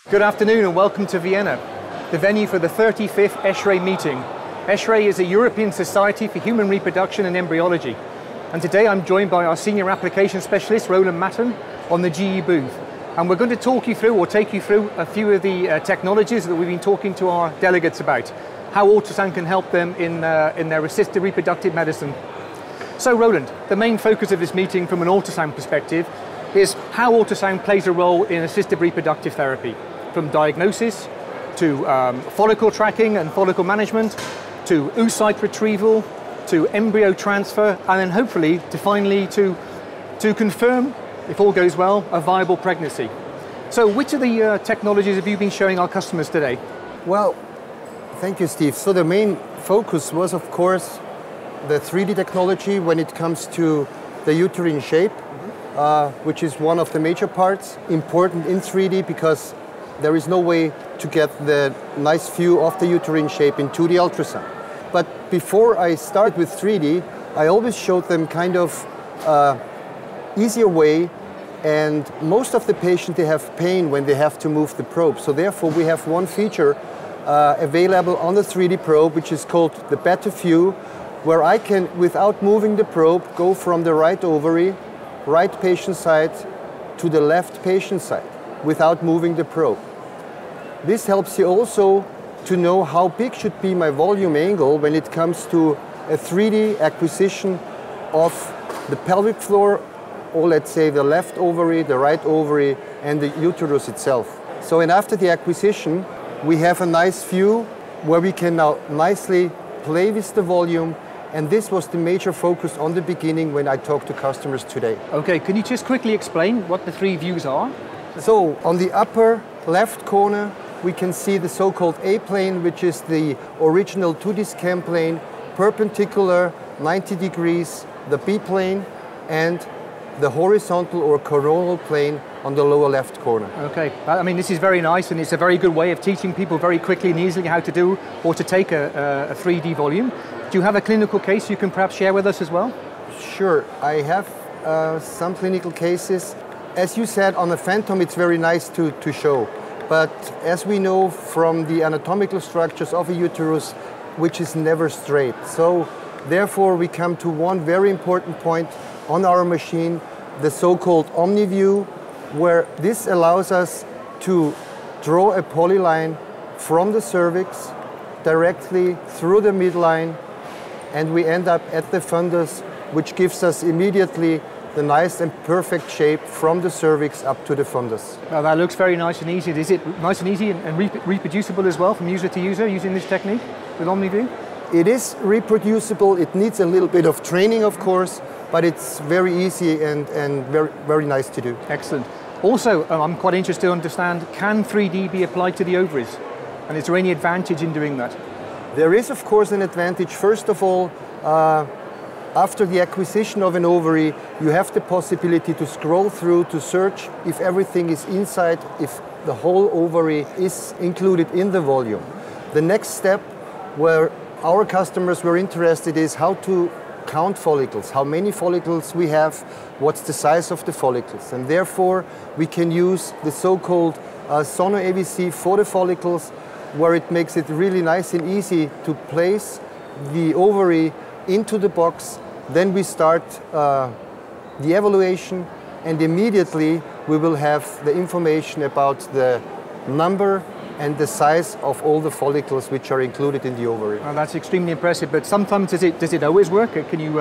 Good afternoon and welcome to Vienna, the venue for the 35th ESHRE meeting. ESHRE is a European Society for Human Reproduction and Embryology. And today I'm joined by our Senior Application Specialist, Roland Matten, on the GE booth. And we're going to talk you through, or take you through, a few of the technologies that we've been talking to our delegates about, how ultrasound can help them in their assisted reproductive medicine. So Roland, the main focus of this meeting from an ultrasound perspective is how ultrasound plays a role in assisted reproductive therapy. From diagnosis to follicle tracking and follicle management, to oocyte retrieval, to embryo transfer, and then hopefully to finally to confirm, if all goes well, a viable pregnancy. So which of the technologies have you been showing our customers today? Well, thank you, Steve. So the main focus was, of course, the 3D technology when it comes to the uterine shape, which is one of the major parts, important in 3D because there is no way to get the nice view of the uterine shape in 2D ultrasound. But before I start with 3D, I always showed them kind of easier way, and most of the patients, they have pain when they have to move the probe. So therefore we have one feature available on the 3D probe, which is called the better view, where I can, without moving the probe, go from the right ovary, right patient side, to the left patient side, without moving the probe. This helps you also to know how big should be my volume angle when it comes to a 3D acquisition of the pelvic floor, or let's say the left ovary, the right ovary, and the uterus itself. So, and after the acquisition, we have a nice view where we can now nicely play with the volume, and this was the major focus on the beginning when I talked to customers today. Okay, can you just quickly explain what the three views are? So, on the upper left corner, we can see the so-called A plane, which is the original 2D scan plane, perpendicular 90 degrees, the B plane, and the horizontal or coronal plane on the lower left corner. Okay, I mean this is very nice, and it's a very good way of teaching people very quickly and easily how to do or to take a 3D volume. Do you have a clinical case you can perhaps share with us as well? Sure, I have some clinical cases. As you said, on a phantom it's very nice to show. But as we know from the anatomical structures of a uterus, which is never straight. So therefore we come to one very important point on our machine, the so-called Omni View, where this allows us to draw a polyline from the cervix directly through the midline, and we end up at the fundus, which gives us immediately the nice and perfect shape from the cervix up to the fundus. Well, that looks very nice and easy. Is it nice and easy and reproducible as well from user to user using this technique with Omni View? It is reproducible. It needs a little bit of training, of course, but it's very easy and very, very nice to do. Excellent. Also, I'm quite interested to understand, can 3D be applied to the ovaries? And is there any advantage in doing that? There is, of course, an advantage. First of all, after the acquisition of an ovary, you have the possibility to scroll through to search if everything is inside, if the whole ovary is included in the volume. The next step where our customers were interested is how to count follicles, how many follicles we have, what's the size of the follicles. And therefore, we can use the so-called Sono AVC for the follicles, where it makes it really nice and easy to place the ovary into the box. Then we start the evaluation, and immediately we will have the information about the number and the size of all the follicles which are included in the ovary. Well, that's extremely impressive, but sometimes does it always work? Can you?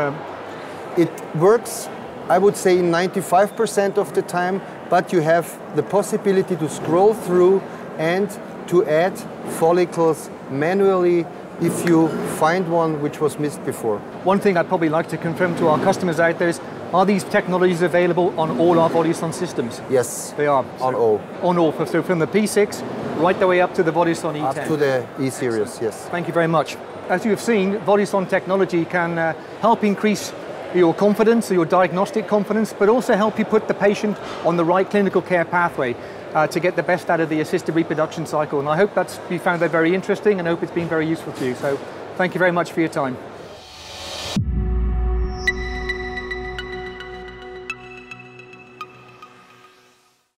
It works, I would say, in 95% of the time, but you have the possibility to scroll through and to add follicles manually if you find one which was missed before. One thing I'd probably like to confirm to our customers out there is, are these technologies available on all our Vodison systems? Yes, they are. On all. On all, so from the P6 right the way up to the Vodison E10. Up to the E-series, Excellent. yes. Thank you very much. As you have seen, Vodison technology can help increase your confidence, your diagnostic confidence, but also help you put the patient on the right clinical care pathway to get the best out of the assisted reproduction cycle. And I hope you found that very interesting, and I hope it's been very useful to you. So thank you very much for your time.